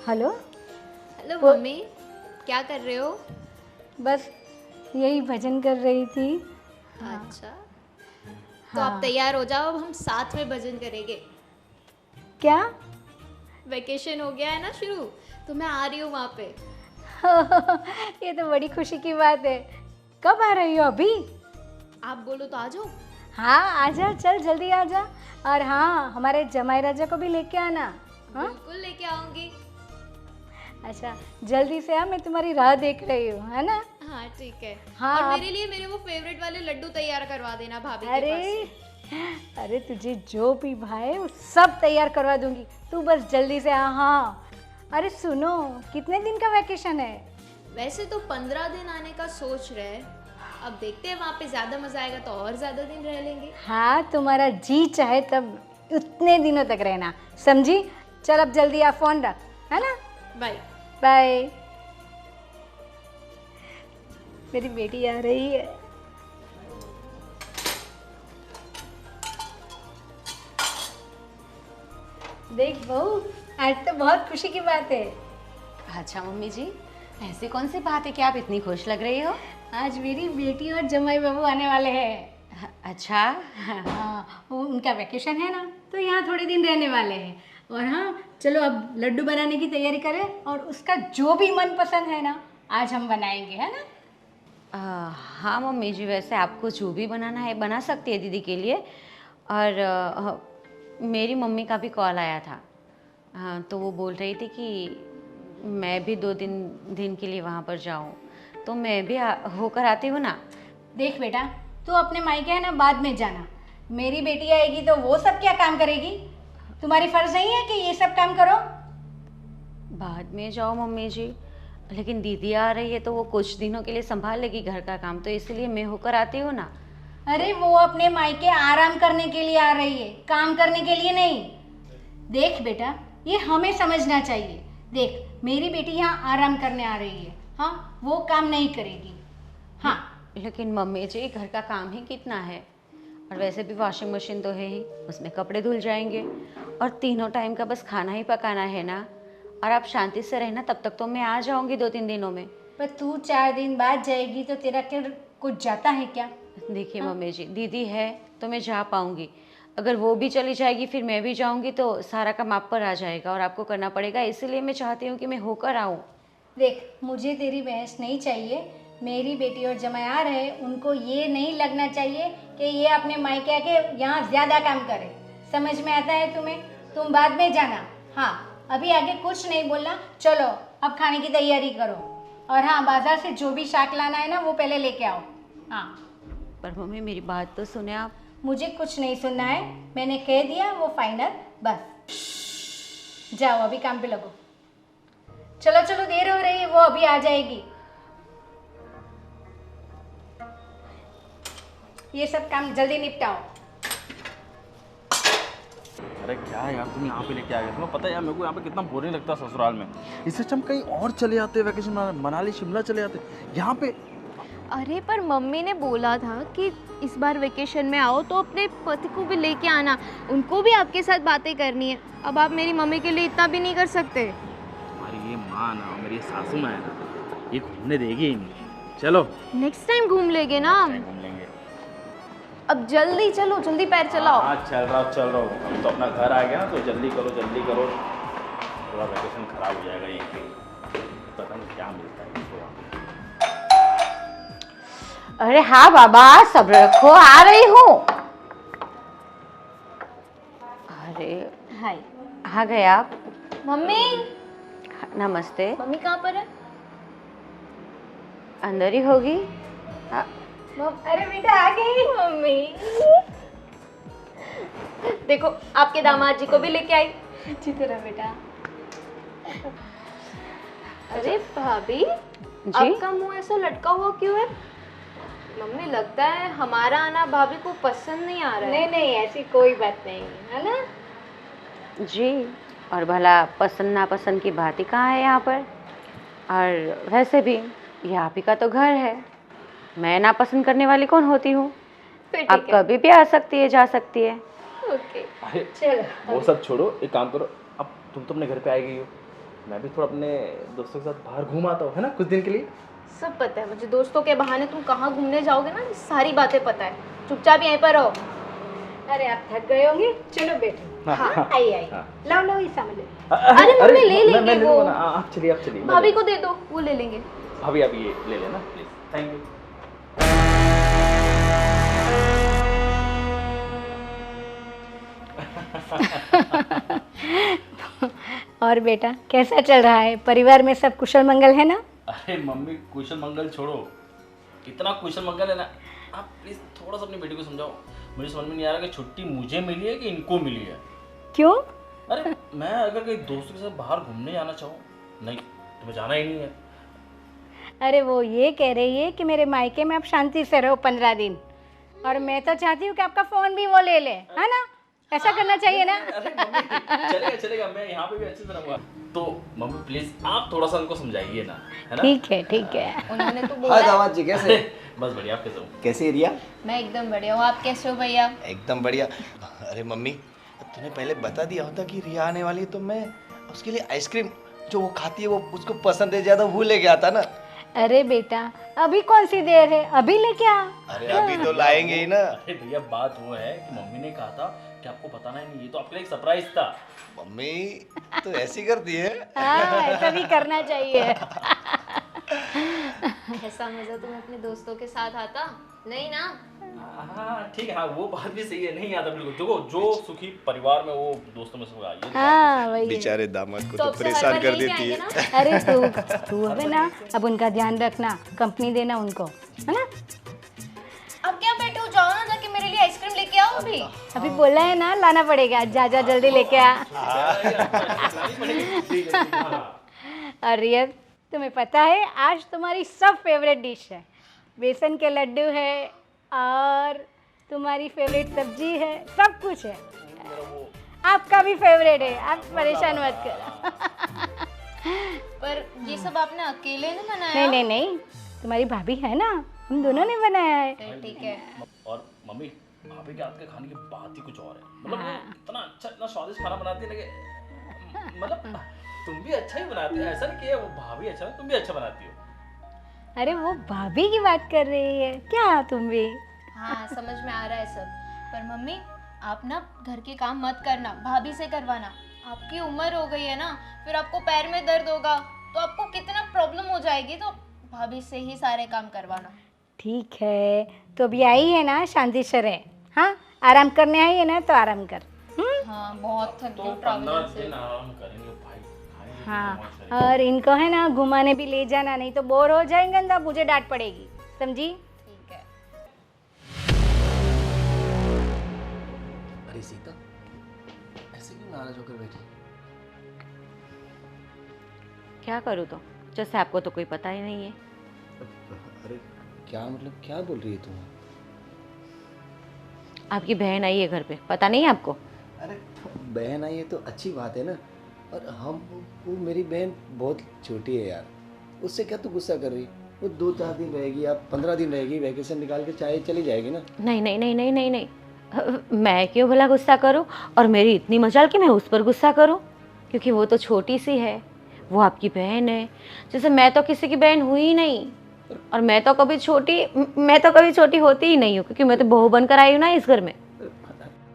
Hello. Hello mummy, क्या कर रहे हो? बस यही भजन कर रही थी। अच्छा, तो आप हाँ। तैयार हो जाओ, अब हम साथ में भजन करेंगे। क्या? वेकेशन हो गया है ना शुरू, तो मैं आ रही हूँ वहाँ पे। ये तो बड़ी खुशी की बात है। कब आ रही हो? अभी? आप बोलो तो आ जाओ। हाँ आजा, चल जल्दी आजा। और हाँ, हमारे जमाई राजा को भी लेके आना। हाँ बिल्कुल लेके आऊँगी। अच्छा, जल्दी से आ, मैं तुम्हारी राह देख रही हूँ, है ना? हाँ ठीक है। हाँ और मेरे लिए मेरे वो फेवरेट वाले लड्डू तैयार करवा देना भाभी के अरे पास से। अरे तुझे जो भी भाए वो सब तैयार करवा दूंगी, तू बस जल्दी से आ। हाँ अरे सुनो, कितने दिन का वैकेशन है? वैसे तो 15 दिन आने का सोच रहे हैं, अब देखते हैं वहाँ पे ज़्यादा मज़ा आएगा तो और ज़्यादा दिन रह लेंगे। हाँ तुम्हारा जी चाहे तब उतने दिनों तक रहना, समझी? चल अब जल्दी आ, फोन रख, है ना? बाय। बाय। मेरी बेटी आ रही है। देख बहू, आज तो बहुत खुशी की बात है। अच्छा मम्मी जी, ऐसी कौन सी बात है कि आप इतनी खुश लग रही हो? आज मेरी बेटी और जमाई बाबू आने वाले हैं। अच्छा। हाँ वो उनका वैकेशन है ना, तो यहाँ थोड़े दिन रहने वाले हैं। और हाँ चलो अब लड्डू बनाने की तैयारी करें, और उसका जो भी मन पसंद है ना आज हम बनाएंगे, है ना? हाँ मम्मी जी, वैसे आपको जो भी बनाना है बना सकती है दीदी के लिए। और मेरी मम्मी का भी कॉल आया था। तो वो बोल रही थी कि मैं भी 2 दिन के लिए वहाँ पर जाऊँ, तो मैं भी होकर आती हूँ ना। देख बेटा, तू अपने मायके है ना बाद में जाना, मेरी बेटी आएगी तो वो सब क्या काम करेगी? तुम्हारी फर्ज नहीं है कि ये सब काम करो? बाद में जाओ मम्मी जी, लेकिन दीदी आ रही है तो वो कुछ दिनों के लिए संभाल लेगी घर का काम, तो इसलिए मैं होकर आती हूँ ना। अरे वो अपने मायके आराम करने के लिए आ रही है, काम करने के लिए नहीं। देख बेटा, ये हमें समझना चाहिए। देख मेरी बेटी यहाँ आराम करने आ रही है, हाँ वो काम नहीं करेगी। हाँ लेकिन मम्मी जी घर का काम ही कितना है, और वैसे भी वॉशिंग मशीन तो है ही, उसमें कपड़े धुल जाएंगे, और तीनों टाइम का बस खाना ही पकाना है ना। और आप शांति से रहना, तब तक तो मैं आ जाऊंगी 2-3 दिनों में। पर तू 4 दिन बाद जाएगी तो तेरा क्या कुछ जाता है क्या? देखिए हाँ? मम्मी जी, दीदी है तो मैं जा पाऊंगी, अगर वो भी चली जाएगी फिर मैं भी जाऊंगी तो सारा काम आप पर आ जाएगा और आपको करना पड़ेगा, इसीलिए मैं चाहती हूँ कि मैं होकर आऊँ। देख मुझे तेरी बहस नहीं चाहिए। मेरी बेटी और जमाई आ रहे, उनको ये नहीं लगना चाहिए कि ये अपने मायके आके यहाँ ज़्यादा काम करे। समझ में आता है तुम्हें? तुम बाद में जाना। हाँ अभी आगे कुछ नहीं बोलना। चलो अब खाने की तैयारी करो, और हाँ बाजार से जो भी शाक लाना है ना वो पहले लेके आओ। हाँ पर मम्मी मेरी बात तो सुने आप। मुझे कुछ नहीं सुनना है, मैंने कह दिया वो फाइनल, बस जाओ अभी काम पे लगो। चलो चलो देर हो रही है, वो अभी आ जाएगी। ये सब काम जल्दी निपटाओ। अरे क्या यार, तुम यहाँ पे लेके आ गए? तुम्हें पता है यार मेरे को यहाँ पे कितना बोरिंग लगता है ससुराल में। इससे अच्छा हम कहीं और चले जाते वैकेशन मनाने, मनाली शिमला चले जाते। यहाँ पे अरे पर मम्मी ने बोला था कि इस बार वेकेशन में आओ तो अपने पति को भी लेके आना, उनको भी आपके साथ बातें करनी है। अब आप मेरी मम्मी के लिए इतना भी नहीं कर सकते। हमारी ये माँ ना, मेरी ये सासू माँ है ना, ये घूमने देगी ही नहीं। चलो नेक्स्ट टाइम घूम लेंगे ना। घूम लेंगे। अब जल्दी चलो, जल्दी पैर चलाओ। हाँ चल रहा हूँ। अब तो अपना घर आ गया ना, तो जल्दी करो जल्दी करो, थोड़ा वैकेशन खराब हो जाएगा यहीं पे। पता नहीं क्या मिलता है इसको वहाँ पे। अरे हाँ बाबा, सब्र रखो, आ रही हूँ। अरे हाय। आ गए आप? मम्मी, नमस्ते। मम्मी कहाँ पर है? अंदर ही होगी। अरे बेटा आ गई मम्मी देखो, आपके दामाद जी को भी लेके आई। अच्छी तरह बेटा। अरे भाभी, जी? आपका मुंह ऐसा लटका हुआ क्यों है? मम्मी लगता है हमारा आना भाभी को पसंद नहीं आ रहा है। नहीं नहीं ऐसी कोई बात नहीं है ना। जी, और भला पसंद नापसंद की बात ही कहाँ है यहाँ पर। और वैसे भी ये आप ही का तो घर है, मैं नापसंद करने वाली कौन होती हूँ। फिर ठीक आप है। कभी भी आ सकती है, जा सकती है। ओके। अरे चलो वो सब छोड़ो, एक काम करो, अब तुम तो अपने घर पे आ गई हो, मैं भी थोड़ा अपने दोस्तों के साथ बाहर घूम आता हूँ, है ना, कुछ दिन के लिए। सब पता है मुझे, दोस्तों के बहाने तुम कहाँ घूमने जाओगे ना, सारी बातें पता है। चुपचाप यहीं पर रहो। अरे आप थक गए होंगे, चलो बैठो। हाँ आइए आइए, लाओ लाओ ये सामान लो। अरे मम्मी ले लेंगे मैं वो। आप चलिए, आप चलिए। भाभी को दे दो, वो ले लेंगे। भाभी आप ये ले लेना प्लीज, थैंक यू। और बेटा कैसा चल रहा है, परिवार में सब कुशल मंगल है ना? अरे मम्मी कुशल मंगल छोड़ो, इतना कुशल मंगल है ना, आप प्लीज थोड़ा सा अपनी बेटी को समझाओ। मुझे समझ में नहीं आ रहा कि छुट्टी मुझे मिली है कि इनको मिली है। क्यों? अरे मैं अगर कहीं दोस्तों के साथ बाहर घूमने जाना चाहूँ, नहीं तुम्हें जाना ही नहीं है। अरे वो ये कह रही है कि मेरे मायके में आप शांति से रहो 15 दिन, और मैं तो चाहती हूँ कि आपका फोन भी वो ले ले, है ना? ऐसा करना चाहिए ना? अरे मम्मी चलेगा चलेगा, मैं यहाँ पे भी अच्छे से रहूँगा। तो मम्मी प्लीज आप थोड़ा सा उनको समझाइए ना, है ना? ठीक है ठीक है। उन्होंने तो हाँ बोला। दामाद जी कैसे? बस बढ़िया, आप कैसे हो? कैसे है रिया? मैं एकदम बढ़िया हूँ, आप कैसे हो भैया? एकदम बढ़िया। अरे मम्मी तूने पहले बता दिया होता कि रिया आने वाली है तो मैं उसके लिए आइसक्रीम जो वो खाती है वो उसको पसंद है ज़्यादा, वो लेके आता ना। अरे बेटा अभी कौन सी देर है, अभी लेके आ। अरे अभी तो लाएंगे ही ना। अरे भैया बात वो है कि मम्मी ने कहा था कि आपको बताना ही नहीं, ये तो आपके लिए एक सरप्राइज था। मम्मी तो ऐसी करती है। हाँ ऐसा भी करना चाहिए। ऐसा मजा तुम अपने दोस्तों के साथ आता नहीं ना? हाँ ठीक है, हाँ वो बात भी सही है, नहीं आता बिल्कुल। देखो जो सुखी परिवार में वो दोस्तों में से होगा, ये हाँ वही है। बेचारे दामाद को तो तो अब से परेशान हर कर बार यहीं देती पे है। आएंगे ना? अरे तू है ना, अब उनका ध्यान रखना, कंपनी देना उनको, है ना? अब क्या बैठे हो, जाओ ना जाके मेरे लिए आइसक्रीम लेके आओ अभी। अभी बोला है ना लाना पड़ेगा, जा जा जल्दी लेके आ। और रिया तुम्हें पता है आज तुम्हारी सब फेवरेट डिश है, बेसन के लड्डू है और तुम्हारी फेवरेट सब्जी है, सब कुछ है। आपका भी फेवरेट है, आप परेशान मत कर। पर ये सब आपने अकेले नहीं बनाया? नहीं नहीं नहीं, तुम्हारी भाभी है ना, हम दोनों ने बनाया है। फिर ठीक है। और मम्मी भाभी के हाथ के खाने की बात ही कुछ और है, मतलब वो इतना अच्छा इतना स्वादिष्ट खाना बनाती है ना कि मतलब तुम भी अच्छा ही बनाती हो, ऐसा नहीं कि वो भाभी अच्छा, तुम भी अच्छा बनाती हो। अरे वो भाभी की बात कर रही है क्या तुम भी? हाँ समझ में आ रहा है सब। पर मम्मी आप ना घर के काम मत करना, भाभी से करवाना। आपकी उम्र हो गई है ना, फिर आपको पैर में दर्द होगा तो आपको कितना प्रॉब्लम हो जाएगी, तो भाभी से ही सारे काम करवाना। ठीक है, तो अभी आई है ना, शांति से रहे। हाँ आराम करने आई है ना, तो आराम कर। हाँ बहुत थक तो गई 15 ट्रैवलिंग से। दिन आराम करेंगे भाई, खाएंगे हाँ मौज करेंगे। और इनको है ना घुमाने भी ले जाना, नहीं तो बोर हो जाएंगे ना, मुझे डांट पड़ेगी, समझी? ठीक है। अरे सीता ऐसे क्यों नाराज होकर बैठी? क्या करूँ तो, जैसे आपको तो कोई पता ही नहीं है। अरे क्या मतलब क्या बोल रही है तुम? आपकी बहन आई है घर पे, पता नहीं है आपको? अरे बहन आई है तो अच्छी बात है ना, और हम वो मेरी बहन बहुत छोटी है यार, उससे क्या तू गुस्सा कर रही? वो 2-4 दिन रहेगी या 15 दिन रहेगी, वैकेशन निकाल के चाहे चली जाएगी ना। नहीं नहीं नहीं नहीं नहीं नहीं, मैं क्यों भला गुस्सा करूं, और मेरी इतनी मजाल कि मैं उस पर गुस्सा करूं, क्योंकि वो तो छोटी सी है, वो आपकी बहन है। जैसे मैं तो किसी की बहन हुई ही नहीं, और मैं तो कभी छोटी होती ही नहीं हूँ, क्योंकि मैं तो बहू बनकर आई हूँ ना इस घर में।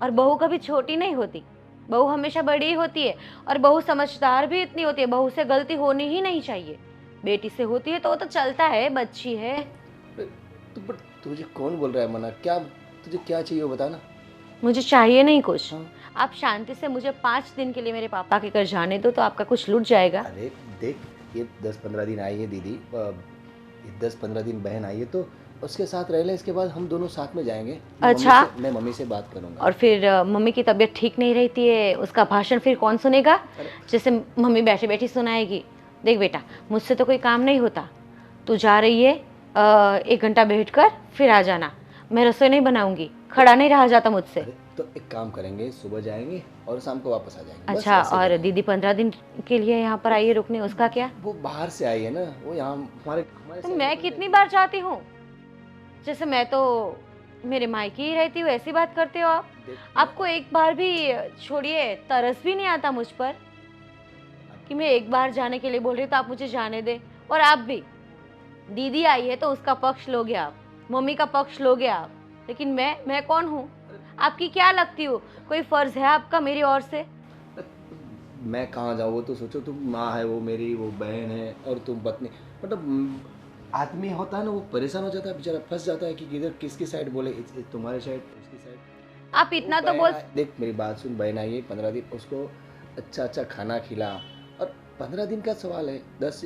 और बहू कभी छोटी नहीं होती, बहू हमेशा बड़ी ही होती है, और बहू समझदार भी इतनी होती है। बहू से गलती होनी ही नहीं चाहिए, बेटी से होती है तो वो तो चलता है, बच्ची है। बट तुझे कौन बोल रहा है मना? क्या तुझे क्या चाहिए वो बता ना। मुझे चाहिए नहीं कुछ, आप शांति से मुझे 5 दिन के लिए मेरे पापा के घर जाने दो, तो आपका कुछ लुट जाएगा। अरे देख, ये 10-15 दिन आई है दीदी, ये 10-15 दिन बहन आई है तो उसके साथ रह ले, इसके बाद हम दोनों साथ में जाएंगे। अच्छा। मैं मम्मी से बात करूंगा। और फिर मम्मी की तबीयत ठीक नहीं रहती है, उसका भाषण फिर कौन सुनेगा? जैसे मम्मी बैठी बैठी सुनाएगी। देख बेटा, मुझसे तो कोई काम नहीं होता, तू जा रही है 1 घंटा बैठ कर फिर आ जाना। मैं रसोई नहीं बनाऊंगी, खड़ा नहीं रहा जाता मुझसे। अरे तो एक काम करेंगे, सुबह जाएंगे और शाम को वापस आ जाएंगे। बस अच्छा, ऐसे और करेंगे। दीदी 15 दिन के लिए यहाँ पर आई है रुकने, उसका क्या? वो बाहर से आई है ना, वो यहाँ हमारे तो साइड मैं में कितनी बार जाती हूँ? जैसे मैं तो मेरे मायके ही रहती हूँ, ऐसी बात करते हो आप? देख, आपको एक बार भी, छोड़िए, तरस भी नहीं आता मुझ पर? अब कि मैं एक बार जाने के लिए बोल रही हूँ तो आप मुझे जाने दें। और आप भी, दीदी आई है तो उसका पक्ष लोगे आप, मम्मी का पक्ष लोगे आप, लेकिन मैं कौन हूँ? आपकी क्या लगती हूँ? कोई फर्ज है आपका मेरी ओर से? मैं कहाँ जाऊँ? वो तो सोचो, तुम माँ है, वो मेरी वो बहन है, और तुम पत्नी। मतलब आदमी होता है ना, वो परेशान हो जाता है बेचारा, फंस जाता है कि किधर किसकी साइड बोले, तुम्हारे साइड उसकी साइड। आप इतना तो बोल। देख मेरी बात सुन, बहन आई है 15 दिन, उसको अच्छा अच्छा खाना खिला। और 15 दिन का सवाल है, 10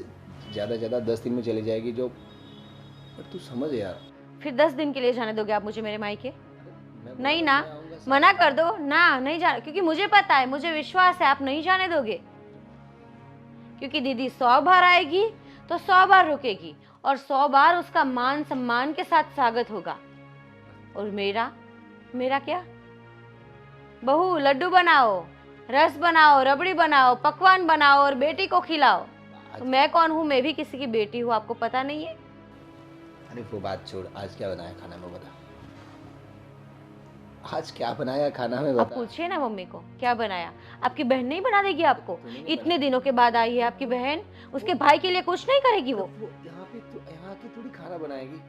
ज़्यादा 10 दिन में चली जाएगी जो। पर तू समझ यार। फिर 10 दिन के लिए जाने दोगे आप मुझे मेरे मायके? मैं नहीं बोला, ना, मैं आऊँगा साथ। मना कर दो ना, नहीं जाना, क्योंकि मुझे पता है, मुझे विश्वास है आप नहीं जाने दोगे। क्योंकि दीदी 100 बार आएगी तो 100 बार रुकेगी, और 100 बार उसका मान सम्मान के साथ स्वागत होगा। और मेरा क्या? बहू लड्डू बनाओ, रस बनाओ, रबड़ी बनाओ, पकवान बनाओ और बेटी को खिलाओ। तो मैं कौन हूँ? मैं भी किसी की बेटी हूँ, आपको पता नहीं है? अरे वो बात छोड़, आज क्या बनाया खाना में बता। आज क्या बनाया खाना में आप बता। पूछिए ना मम्मी को क्या बनाया। आपकी बहन नहीं बना देगी आपको? तूने नहीं इतने बनाया। दिनों के बाद आई है आपकी बहन, उसके भाई के लिए कुछ नहीं करेगी वो? यहाँ की थोड़ी खाना बनाएगी।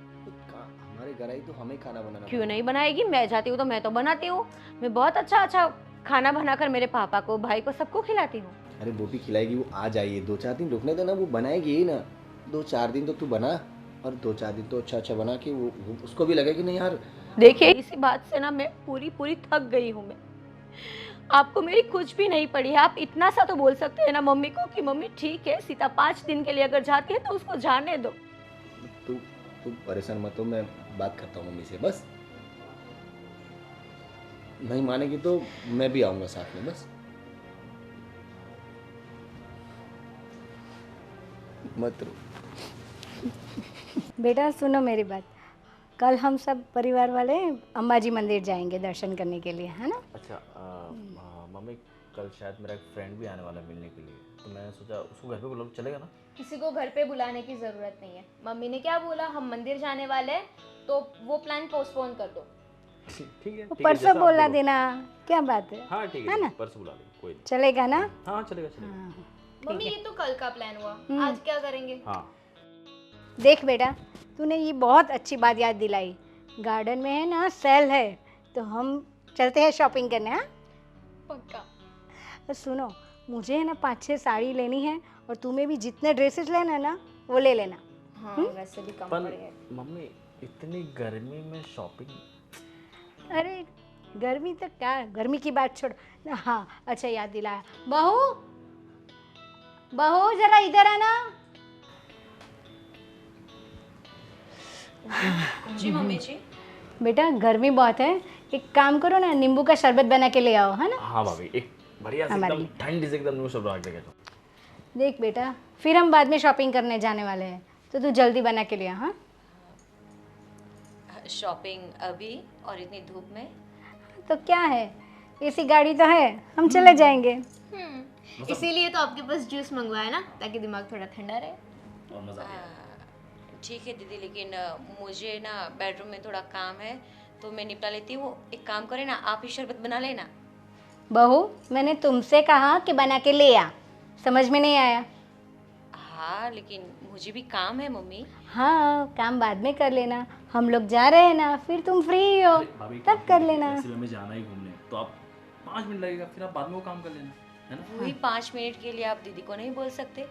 हमारे घर आई तो हमें खाना बनाना क्यों पड़ेगा। नहीं बनाएगी? मैं जाती हूँ तो मैं तो बनाती हूँ। मैं बहुत अच्छा अच्छा खाना बनाकर मेरे पापा को, भाई को, सबको खिलाती हूँ। अरे वो भी खिलाएगी, वो आ जाइए, 2-4 दिन रुकने देना, वो बनाएगी ही ना। 2-4 दिन तो तू बना, और 2-4 दिन तो अच्छा अच्छा बना कि वो उसको भी लगे कि नहीं यार। देखिए, इसी बात से ना मैं पूरी थक गई हूँ। मैं, आपको मेरी कुछ भी नहीं पड़ी है। आप इतना सा तो बोल सकते हैं ना मम्मी को कि मम्मी ठीक है, सीता 5 दिन के लिए अगर जाती है तो उसको जाने दो। तू तू परेशान मत हो, मैं बात करता हूँ मम्मी से बस। नहीं मानेगी तो मैं भी आऊँगा साथ में बस। मत रो। बेटा सुनो मेरी बात, कल हम सब परिवार वाले अंबाजी मंदिर जाएंगे दर्शन करने के लिए, है ना? अच्छा मम्मी, कल शायद मेरा एक फ्रेंड भी आने वाला है मिलने के लिए, तो मैंने सोचा उसको घर पे बुला, चलेगा ना? किसी को घर पे बुलाने की ज़रूरत नहीं है। मम्मी ने क्या बोला, हम मंदिर जाने वाले हैं, तो वो प्लान पोस्टपोन कर दो। ठीक है वो ठीक है, परसों जैसा आप बोला बोलो। देना, क्या बात है? हाँ ठीक है है ना? परसों बुला लेंगे, कोई नहीं। चलेगा ना? हाँ चलेगा चलेगा। हाँ। मम्मी ये तो कल का प्लान हुआ, आज क्या करेंगे? हाँ देख बेटा, तूने ये बहुत अच्छी बात याद दिलाई। गार्डन में है ना सेल है, तो हम चलते हैं शॉपिंग करने। हाँ पक्का। तो सुनो, मुझे है ना 5-6 साड़ी लेनी है, और तुम्हें भी जितने ड्रेसेस लेना ना वो ले लेना। हाँ वैसे भी कम पर पड़ेगा। मम्मी इतनी गर्मी में शॉपिंग। अरे गर्मी तक क्या, गर्मी की बात छोड़। हाँ अच्छा याद दिलाया। बहू बहू जरा इधर आना। जी मम्मी जी। बेटा गर्मी बहुत है, एक काम करो ना, नींबू का शरबत बना के ले आओ, है ना? हाँ भाभी, एक बढ़िया से हमारे एकदम लिए। ठंडी से एकदम नींबू शरबत रख देगा। देख बेटा, फिर हम बाद में शॉपिंग करने जाने वाले हैं, तो तू जल्दी बना के ले आ। हाँ शॉपिंग अभी और इतनी धूप में? तो क्या है, एसी गाड़ी तो है, हम चले जाएंगे। इसीलिए तो आपके पास जूस मंगवाया ना, ताकि दिमाग थोड़ा ठंडा रहे। और मजा आ गया। ठीक है दीदी, लेकिन मुझे ना बेडरूम में थोड़ा काम है तो मैं निपटा लेती हूँ। एक काम करें ना, आप ही शरबत बना लेना। बहू मैंने तुमसे कहा कि बना के ले आ, समझ में नहीं आया? हाँ लेकिन मुझे भी काम है मम्मी। हाँ काम बाद में कर लेना, हम लोग जा रहे हैं ना, फिर तुम फ्री हो अरे भाभी, तब कर लेना। वैसे भी हमें जाना ही घूमने, तो आप 5 मिनट लगेगा, फिर आप बाद में वो काम कर लेना, है ना? वही 5 मिनट के लिए आप दीदी को नहीं बोल सकते?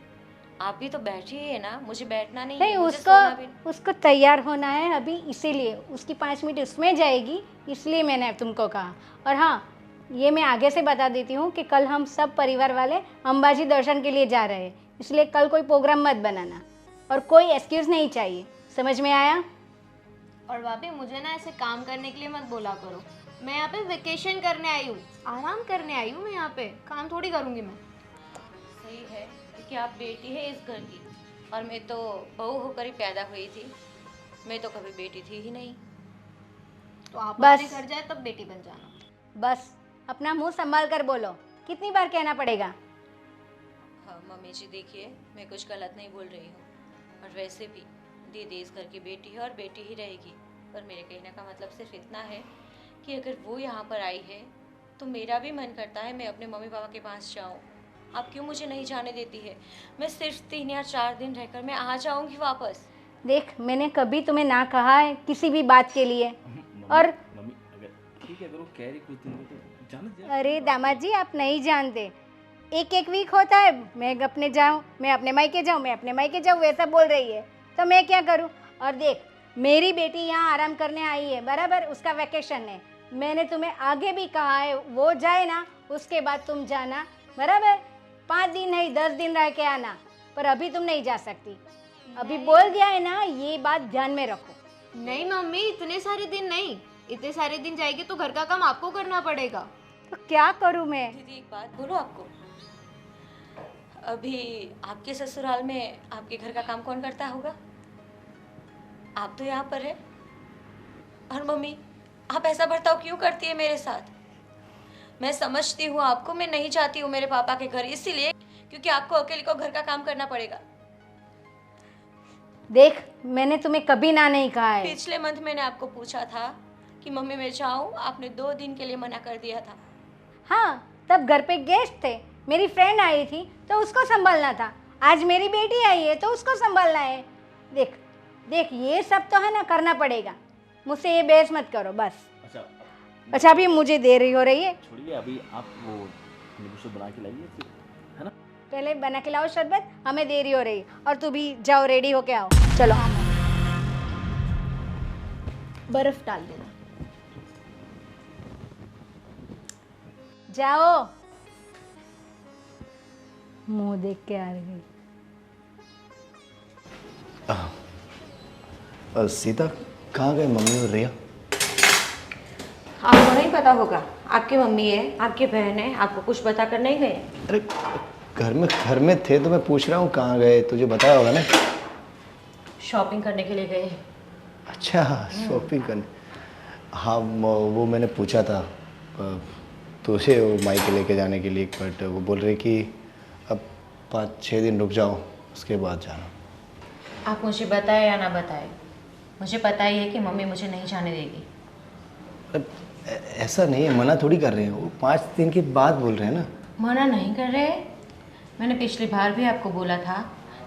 आप भी तो बैठी है ना, मुझे बैठना नहीं नहीं है, मुझे सोना भी। उसको तैयार होना है अभी, इसीलिए उसकी 5 मिनट उसमें जाएगी, इसलिए मैंने तुमको कहा। और हाँ ये मैं आगे से बता देती हूँ कि कल हम सब परिवार वाले अंबाजी दर्शन के लिए जा रहे हैं, इसलिए कल कोई प्रोग्राम मत बनाना, और कोई एक्सक्यूज़ नहीं चाहिए, समझ में आया? और भाभी मुझे ना ऐसे काम करने के लिए मत बोला करो। मैं यहाँ पे वेकेशन करने आई हूँ, आराम करने आई हूँ मैं यहाँ पे, काम थोड़ी करूँगी मैं। सही है, क्योंकि आप बेटी है इस घर की, और मैं तो बहू होकर ही पैदा हुई थी, मैं तो कभी बेटी थी ही नहीं। तो आप बस। अपने घर जाए तब बेटी बन जाना। बस अपना मुंह संभाल कर बोलो, कितनी बार कहना पड़ेगा? हाँ मम्मी जी देखिए, मैं कुछ गलत नहीं बोल रही हूँ, और वैसे भी दीदी इस घर की बेटी है और बेटी ही रहेगी। पर मेरे कहने का मतलब सिर्फ इतना है कि अगर वो यहाँ पर आई है तो मेरा भी मन करता है मैं अपने मम्मी पापा के पास जाऊँ, आप क्यों मुझे नहीं जाने देती है? मैं सिर्फ 3 या 4 दिन रहकर मैं आ जाऊंगी वापस। देख, मैंने कभी तुम्हें ना कहा है किसी भी बात के लिए। मम्मी और मम्मी अगर ठीक है, अगर वो कह रही कुछ दिन में तो जाने दे। अरे दामाद जी, आप नहीं जानते, एक एक वीक होता है, मैं अपने जाऊँ, मैं अपने मायके जाऊँ, मैं अपने मायके जाऊँ, वैसा बोल रही है, तो मैं क्या करूँ? और देख, मेरी बेटी यहाँ आराम करने आई है, बराबर, उसका वैकेशन है। मैंने तुम्हें आगे भी कहा है, वो जाए ना, उसके बाद तुम जाना, बराबर। 5 दिन नहीं 10 दिन रह के आना, पर अभी तुम नहीं जा सकती। अभी बोल दिया है ना, ये बात ध्यान में रखो। नहीं मम्मी, इतने सारे दिन नहीं, इतने सारे दिन जाएगी तो घर का काम आपको करना पड़ेगा। तो क्या करूँ मैं? दीदी एक बात बोलो आपको, अभी आपके ससुराल में आपके घर का काम कौन करता होगा? आप तो यहाँ पर है। और मम्मी, आप ऐसा बर्ताव क्यों करती है मेरे साथ? मैं समझती हूँ आपको, मैं नहीं चाहती हूँ मेरे पापा के घर, इसीलिए क्योंकि आपको अकेले को घर का काम करना पड़ेगा। देख, मैंने तुम्हें कभी ना नहीं कहा है। पिछले मंथ मैंने आपको पूछा था कि मम्मी मैं जाऊँ, आपने 2 दिन के लिए मना कर दिया था। हाँ, तब घर पे गेस्ट थे, मेरी फ्रेंड आई थी तो उसको संभालना था। आज मेरी बेटी आई है तो उसको संभालना है। देख देख, ये सब तो है ना, करना पड़ेगा। मुझसे ये बहस मत करो बस। अच्छा, अभी मुझे देर हो रही है, छोड़िए, अभी आप वो नींबू शरबत बना के लाइए फिर, है ना? पहले बना के लाओ शरबत, हमें देरी हो रही है। और तू भी जाओ, रेडी होके आओ, चलो। बर्फ डाल देना। जाओ। मुंह देख के आ रही। सीता, कहाँ गए मम्मी और रिया? आपको नहीं पता होगा, आपकी मम्मी है, आपकी बहन है, आपको कुछ बता कर नहीं गए? अरे घर में थे तो मैं पूछ रहा हूँ कहाँ गए, तुझे बताया होगा ना। शॉपिंग करने के लिए गए। अच्छा, शॉपिंग करने। हाँ, वो मैंने पूछा था तुझे वो मायके लेके जाने के लिए, बट वो बोल रहे कि अब 5-6 दिन रुक जाओ, उसके बाद जाना। आप मुझे बताए या ना बताए, मुझे पता ही है कि मम्मी मुझे नहीं जाने देगी। ऐसा नहीं है, मना थोड़ी कर रहे हैं, वो 5 दिन के बाद बोल रहे हैं ना। मना नहीं कर रहे। मैंने पिछली बार भी आपको बोला था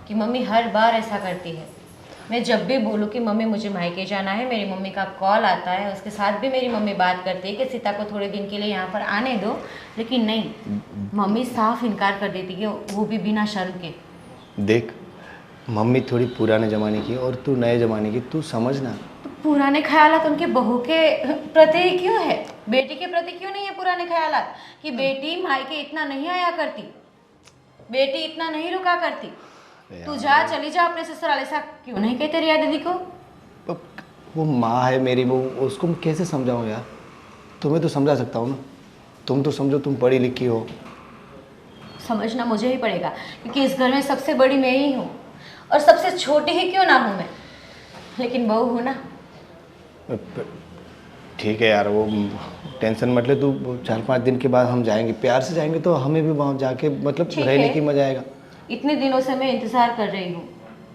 कि मम्मी हर बार ऐसा करती है। मैं जब भी बोलूँ कि मम्मी मुझे मायके जाना है, मेरी मम्मी का कॉल आता है, उसके साथ भी मेरी मम्मी बात करती है कि सीता को थोड़े दिन के लिए यहाँ पर आने दो, लेकिन नहीं, मम्मी साफ इनकार कर देती है, वो भी बिना शर्म के। देख, मम्मी थोड़ी पुराने ज़माने की और तू नए ज़माने की, तू समझना। तो पुराने ख्यालात उनके बहू के प्रति क्यों है, बेटी के प्रति क्यों नहीं है पुराने ख्यालात? कि बेटी मायके इतना नहीं आया करती, बेटी इतना नहीं रुका करती। तू जा, चली जा अपने ससुराल, ऐसा क्यों नहीं कहते रिया दीदी को? वो माँ है मेरी, वो उसको मैं कैसे समझाऊँ यार? तुम्हें तो समझा सकता हूँ ना, तुम तो समझो, तुम पढ़ी लिखी हो। समझना मुझे ही पड़ेगा, क्योंकि इस घर में सबसे बड़ी मैं ही हूँ, और सबसे छोटी ही क्यों ना हूँ मैं, लेकिन बहू हूँ ना। ठीक है यार, वो टेंशन मत ले तू। 4-5 दिन के बाद हम जाएंगे, प्यार से जाएंगे तो हमें भी वहाँ जाके मतलब ठीक रहने है। की मजा आएगा। इतने दिनों से मैं इंतज़ार कर रही हूँ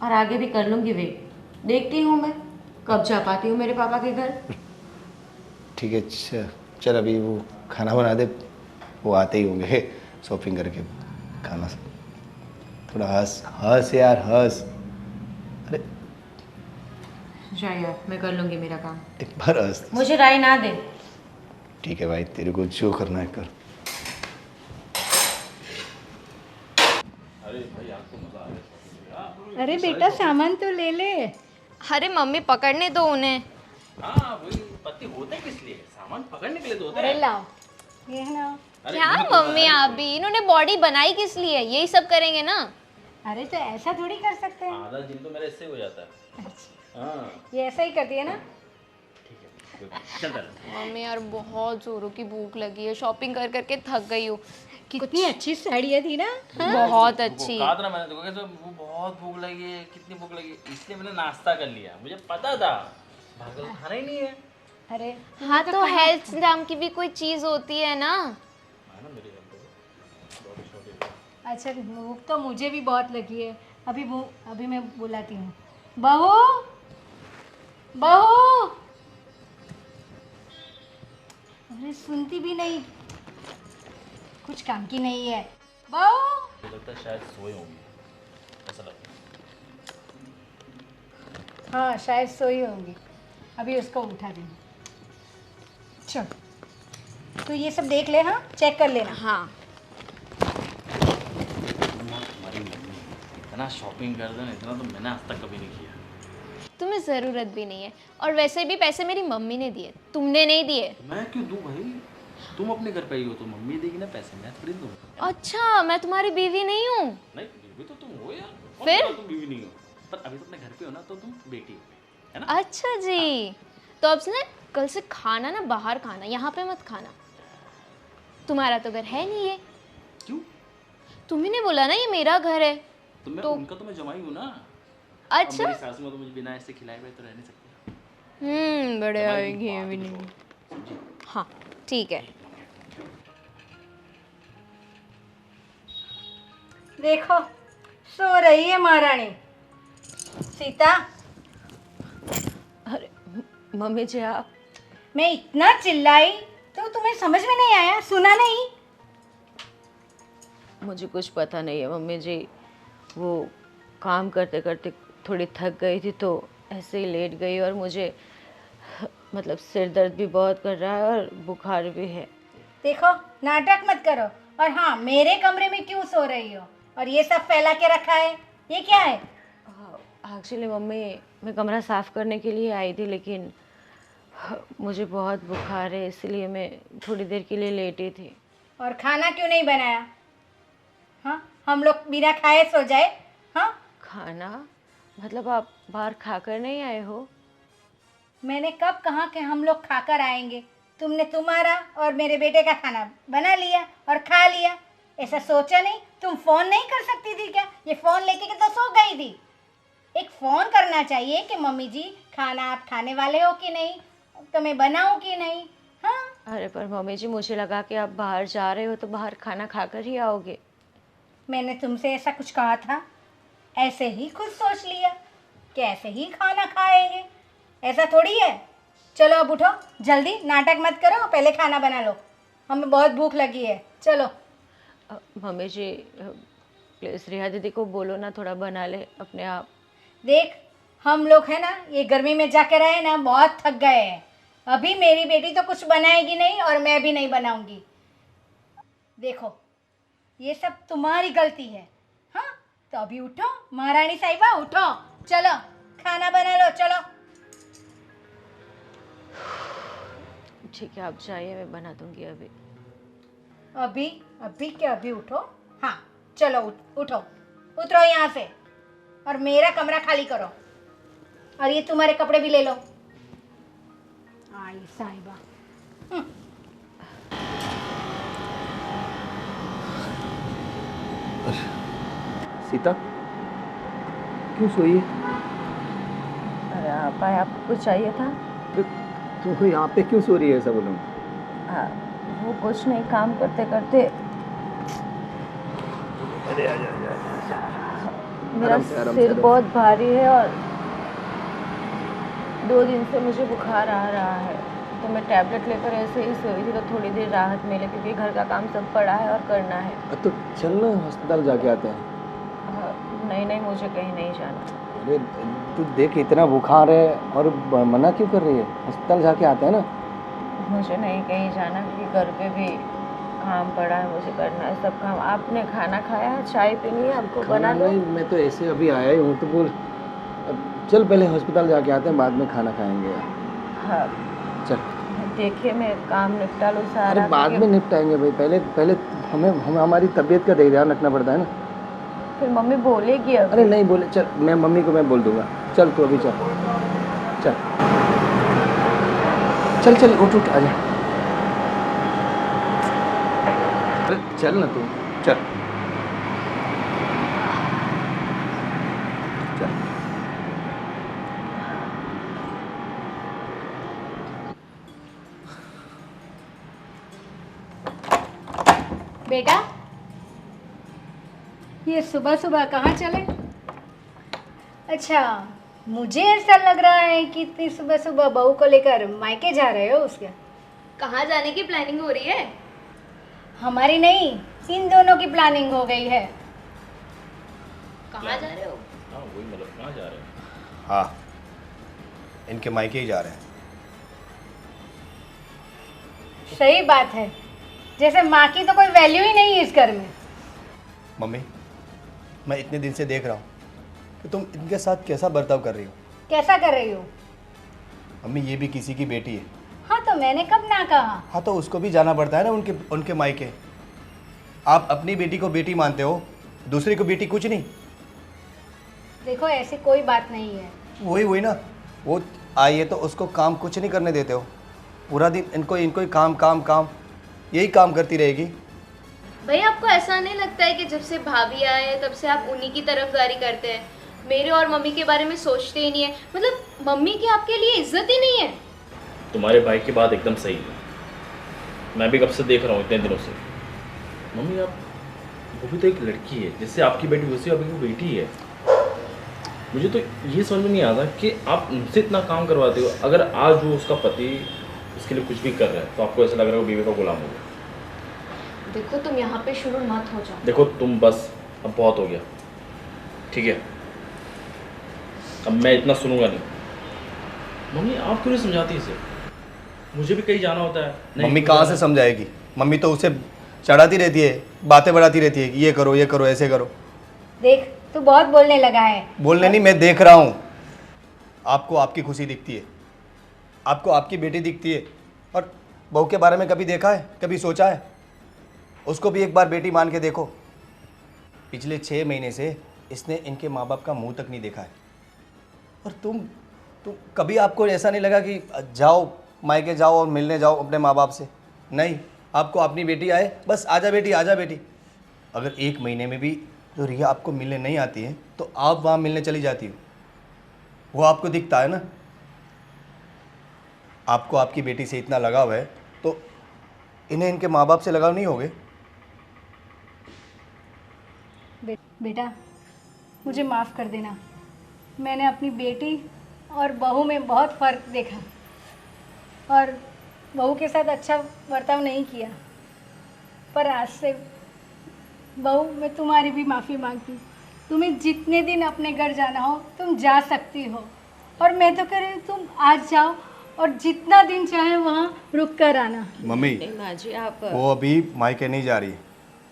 और आगे भी कर लूँगी वेट। देखती हूँ मैं कब जा पाती हूँ मेरे पापा के घर। ठीक है, चल अभी वो खाना बना दे, वो आते ही होंगे शॉपिंग करके। खाना थोड़ा हंस हंस यार, हंस। अरे जा यार, मैं कर लूँगी मेरा काम। एक बार हंस। मुझे राय ना दे। ठीक है भाई, तेरे को जो करना है कर। अरे भाई, आपको मजा आ गया। अरे बेटा, सामान तो ले ले। अरे मम्मी, पकड़ने दो उन्हें। हाँ, वही पति होते किस लिए? सामान पकड़ने के लिए तो होते अरे हैं। लाओ, ये है ना। अरे क्या इन्होंने तो मम्मी, आप भी, इन्होंने बॉडी बनाई किस लिए? यही सब करेंगे ना। अरे तो ऐसा थोड़ी कर सकते हैं। आधा जिम तो मेरा इससे हो जाता है। हाँ, ये ऐसा ही करती है ना। ठीक है, चल चल। मम्मी यार, बहुत जोरों की भूख लगी है, शॉपिंग कर करके थक गई हूँ। कितनी अच्छी साड़ियाँ थी ना। बहुत अच्छी। कहा था ना मैंने, देखो वो बहुत भूख लगी है, कितनी भूख लगी है, इसलिए मैंने नाश्ता कर लिया। मुझे पता था भागल खाना ही नहीं है। अरे हाँ, तो हेल्थ नाम की भी कोई चीज होती है ना। अच्छा, भूख तो मुझे भी बहुत लगी है। अभी मैं बुलाती हूँ। बहू, बहू। अरे सुनती भी नहीं, कुछ काम की नहीं है। बहू मुझे लगता है शायद सोए होंगे, ऐसा लगता है। हाँ शायद सोई होंगी, अभी उसको उठा देंगे। चल तो ये सब देख ले, हाँ चेक कर लेना। हाँ हमारी मम्मी इतना शॉपिंग कर देना, इतना तो मैंने आज तक कभी नहीं किया। तुम्हें ज़रूरत भी नहीं है, और वैसे भी पैसे मेरी मम्मी ने दिए, तुमने नहीं दिए। मैं क्यों दूं भाई, तुम अपने घर पे ही हो तो मम्मी देगी ना पैसे, मैं थोड़ी दूं। अच्छा मैं तुम्हारी बीवी नहीं हूँ। नहीं बीवी तो तुम हो यार, कौन फिर? बोला तुम बीवी नहीं हो, पर अभी तो अपने घर पे हो ना, तो तुम बेटी हो, है ना। अच्छा जी, तो अब से कल से खाना ना बाहर खाना, यहाँ पे मत खाना। तुम्हारा तो घर है नहीं ये, क्यों? तुम्ही ने बोला ना ये मेरा घर है। तो मैं तो- उनका तो मैं जमाई हूँ ना। अच्छा अब मेरी सासू माँ तो मुझे बिना ऐसे खिलाए हुए तो रह नहीं सकती। बड़े जमाई की आएंगे बात अभी ही नहीं। कुछ और, समझी? हाँ ठीक है। देखो सो रही है महारानी। सीता अरे मम्मी जी आप, मैं इतना चिल्लाई तो तुम्हें समझ में नहीं आया, सुना नहीं? मुझे कुछ पता नहीं है मम्मी जी, वो काम करते करते थोड़ी थक गई थी तो ऐसे ही लेट गई, और मुझे मतलब सिर दर्द भी बहुत कर रहा है और बुखार भी है। देखो नाटक मत करो। और हाँ, मेरे कमरे में क्यों सो रही हो और ये सब फैला के रखा है, ये क्या है? एक्चुअली मम्मी मैं कमरा साफ़ करने के लिए आई थी, लेकिन मुझे बहुत बुखार है इसलिए मैं थोड़ी देर के लिए लेटी थी। और खाना क्यों नहीं बनाया? हाँ, हम लोग बिना खाए सो जाए? हाँ, खाना मतलब आप बाहर खाकर नहीं आए हो? मैंने कब कहा कि हम लोग खाकर आएंगे? तुमने तुम्हारा और मेरे बेटे का खाना बना लिया और खा लिया, ऐसा सोचा नहीं? तुम फ़ोन नहीं कर सकती थी क्या? ये फ़ोन लेके के तो सो गई थी। एक फ़ोन करना चाहिए कि मम्मी जी खाना आप खाने वाले हो कि नहीं, तो मैं बनाऊँ कि नहीं? हाँ, अरे पर मम्मी जी मुझे लगा कि आप बाहर जा रहे हो तो बाहर खाना खाकर ही आओगे। मैंने तुमसे ऐसा कुछ कहा था? ऐसे ही खुद सोच लिया कि ऐसे ही खाना खाएंगे, ऐसा थोड़ी है। चलो अब उठो, जल्दी नाटक मत करो, पहले खाना बना लो, हमें बहुत भूख लगी है। चलो। मम्मी जी प्लीज़ रिया दीदी को बोलो ना थोड़ा बना ले अपने आप। देख हम लोग है ना, ये गर्मी में जाकर आए ना, बहुत थक गए हैं। अभी मेरी बेटी तो कुछ बनाएगी नहीं और मैं भी नहीं बनाऊंगी। देखो ये सब तुम्हारी गलती है। हाँ तो अभी उठो महारानी साहिबा, उठो, चलो खाना बना लो, चलो। ठीक है आप जाइए, मैं बना दूंगी अभी। अभी अभी क्या अभी? उठो, हाँ चलो उठो, उतरो यहाँ से और मेरा कमरा खाली करो, और ये तुम्हारे कपड़े भी ले लो। आई साहिबा। सीता क्यों सोई है? अरे आप आए, आपको कुछ चाहिए था? तू यहाँ पे क्यों सो रही है ऐसा बोलूँ? वो कुछ नहीं, काम करते करते अरे आजा मेरा आराम से, आराम से, सिर आराम से। बहुत भारी है और 2 दिन से मुझे बुखार आ रहा है, तो मैं टैबलेट लेकर ऐसे ही सोई थी तो थोड़ी देर राहत मिले, क्योंकि घर का काम सब पड़ा है और करना है। तो चल ना अस्पताल जाके आते हैं। नहीं नहीं मुझे कहीं नहीं जाना। अरे तू देख इतना बुखार है और मना क्यों कर रही है? अस्पताल जाके आते हैं ना। मुझे नहीं कहीं जाना, क्योंकि घर पे भी काम पड़ा है, मुझे करना है सब काम। आपने खाना खाया है, चाय पीनी है आपको? बना लो। नहीं, मैं तो ऐसे अभी आया ही हूँ, तो बोल अब चल पहले अस्पताल जाके आते हैं, बाद में खाना खाएंगे। हाँ चल। देखिए मैं काम निपटा लूँ सारा। अरे बाद में निपटाएंगे भाई, पहले पहले हमें हमारी तबीयत का ध्यान रखना पड़ता है ना। फिर मम्मी बोलेगी अब। अरे नहीं बोले, चल मैं मम्मी को मैं बोल दूंगा। चल तू अभी चल चल चल चल उठ उठ आजा। अरे चल ना तू, चल चल। बेटा ये सुबह सुबह कहाँ चले? अच्छा, मुझे ऐसा लग रहा है कि इतनी सुबह सुबह बहू को लेकर मायके जा रहे हो उसके। कहाँ जाने की प्लानिंग हो रही है? हमारी नहीं, इन दोनों की प्लानिंग हो गई है। कहाँ जा रहे हो? हाँ वही मतलब कहाँ जा रहे हैं? हाँ, इनके मायके ही जा रहे हैं। सही बात है, जैसे माँ की तो कोई वैल्यू ही नहीं है इस घर में। मम्मी, मैं इतने दिन से देख रहा हूँ कि तुम इनके साथ कैसा बर्ताव कर रही हो। कैसा कर रही हो? मम्मी, ये भी किसी की बेटी है। हाँ तो मैंने कब ना कहा। हाँ, तो उसको भी जाना पड़ता है ना उनके मायके। आप अपनी बेटी को बेटी मानते हो, दूसरी को बेटी कुछ नहीं। देखो ऐसी कोई बात नहीं है। वही ना, वो आई है तो उसको काम कुछ नहीं करने देते हो। पूरा दिन इनको ही काम काम काम, यही काम करती रहेगी। भैया आपको ऐसा नहीं लगता है कि जब से भाभी आए हैं तब से आप उन्हीं की तरफदारी करते हैं, मेरे और मम्मी के बारे में सोचते ही नहीं है? मतलब मम्मी की आपके लिए इज्जत ही नहीं है। तुम्हारे भाई की बात एकदम सही है, मैं भी कब से देख रहा हूँ इतने दिनों से। मम्मी आप, वो भी तो एक लड़की है, जैसे आपकी बेटी वैसे अभी वो बेटी है। मुझे तो ये समझ में नहीं आता कि आप उनसे इतना काम करवाते हो। अगर आज वो उसका पति उसके लिए कुछ भी कर रहा है तो आपको ऐसा लग रहा है वो बीवी का गुलाम हो गया। देखो तुम यहाँ पे शुरू मत हो जाओ। देखो तुम बस, अब बहुत हो गया, ठीक है? अब मैं इतना सुनूंगा नहीं। मम्मी आप क्यों नहीं समझाती इसे? मुझे भी कहीं जाना होता है। नहीं, मम्मी कहाँ से समझाएगी? मम्मी तो उसे चढ़ाती रहती है, बातें बढ़ाती रहती है कि ये करो ऐसे करो। देख तू बहुत बोलने लगा है। बोलने नहीं, मैं देख रहा हूँ। आपको आपकी खुशी दिखती है, आपको आपकी बेटी दिखती है, और बहू के बारे में कभी देखा है, कभी सोचा है? उसको भी एक बार बेटी मान के देखो। पिछले 6 महीने से इसने इनके माँ बाप का मुंह तक नहीं देखा है। और तुम कभी आपको ऐसा नहीं लगा कि जाओ मायके जाओ और मिलने जाओ अपने माँ बाप से? नहीं, आपको अपनी बेटी आए बस आजा बेटी आजा बेटी। अगर 1 महीने में भी जो रिया आपको मिलने नहीं आती है तो आप वहाँ मिलने चली जाती हो, वो आपको दिखता है ना। आपको आपकी बेटी से इतना लगाव है तो इन्हें इनके माँ बाप से लगाव नहीं होगे? बेटा मुझे माफ़ कर देना, मैंने अपनी बेटी और बहू में बहुत फ़र्क देखा और बहू के साथ अच्छा बर्ताव नहीं किया। पर आज से बहू मैं तुम्हारी भी माफ़ी मांगती हूँ। तुम्हें जितने दिन अपने घर जाना हो तुम जा सकती हो, और मैं तो कह रही हूँ तुम आज जाओ और जितना दिन चाहे वहाँ रुक कर आना। मम्मी, माँ जी आप वो अभी मायके नहीं जा रही है,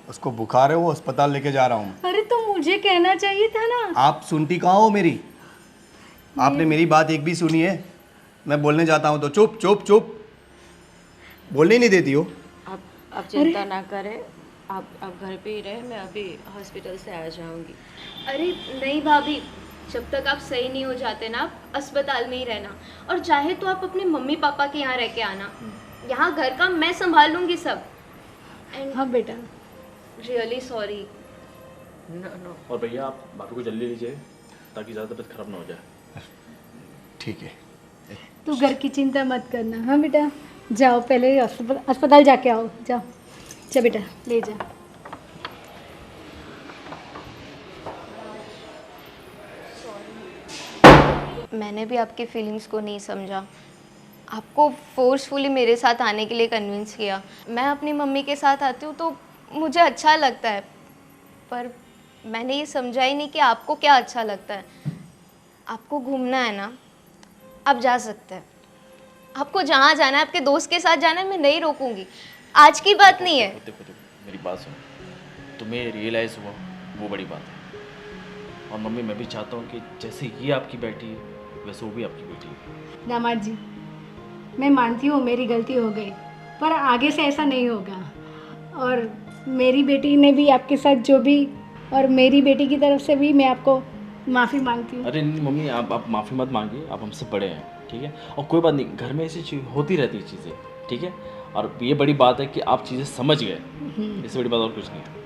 उसको बुखार है, वो अस्पताल लेके जा रहा हूँ। अरे तो मुझे कहना चाहिए था ना। आप सुनती कहाँ हो मेरी? आपने मेरी बात एक भी सुनी है? मैं बोलने जाता हूँ तो चुप चुप चुप, बोलने नहीं देती हो। आप चिंता ना करें, आप घर पे ही रहे, मैं अभी हॉस्पिटल से आ जाऊंगी। अरे नहीं भाभी, जब तक आप सही नहीं हो जाते ना आप अस्पताल में ही रहना, और चाहे तो आप अपने मम्मी पापा के यहाँ रह के आना। यहाँ घर का मैं संभाल लूँगी सब। एंड हाँ बेटा। Really sorry. नो और भैया आप भाभी को जल्दी लीजिए ताकि ज़्यादा तबीयत खराब ना हो जाए। ठीक है, तू घर की चिंता मत करना। हाँ बेटा, जाओ पहले अस्पताल जाके आओ, जाओ। जा बेटा, ले जा। मैंने भी आपकी फीलिंग्स को नहीं समझा, आपको फोर्सफुली मेरे साथ आने के लिए कन्विंस किया। मैं अपनी मम्मी के साथ आती हूँ तो मुझे अच्छा लगता है, पर मैंने ये समझा ही नहीं कि आपको क्या अच्छा लगता है। आपको घूमना है ना, आप जा सकते हैं। आपको जहाँ जाना है, आपके दोस्त के साथ जाना है, मैं नहीं रोकूंगी। आज की बात नहीं है। देखो मेरी बात सुनो, तुम्हें रियलाइज़ हुआ वो बड़ी बात है। और मम्मी मैं भी चाहता हूँ कि जैसे ये आपकी बेटी है वैसे वो भी आपकी बेटी है। दामाद जी, मैं मानती हूँ मेरी गलती हो गई, पर आगे से ऐसा नहीं होगा। और मेरी बेटी ने भी आपके साथ जो भी, और मेरी बेटी की तरफ से भी मैं आपको माफ़ी मांगती हूँ। अरे नहीं मम्मी, आप माफ़ी मत मांगिए, आप हमसे बड़े हैं, ठीक है? और कोई बात नहीं, घर में ऐसी चीज़ होती रहती है चीज़ें, ठीक है? और ये बड़ी बात है कि आप चीज़ें समझ गए, इससे बड़ी बात और कुछ नहीं है।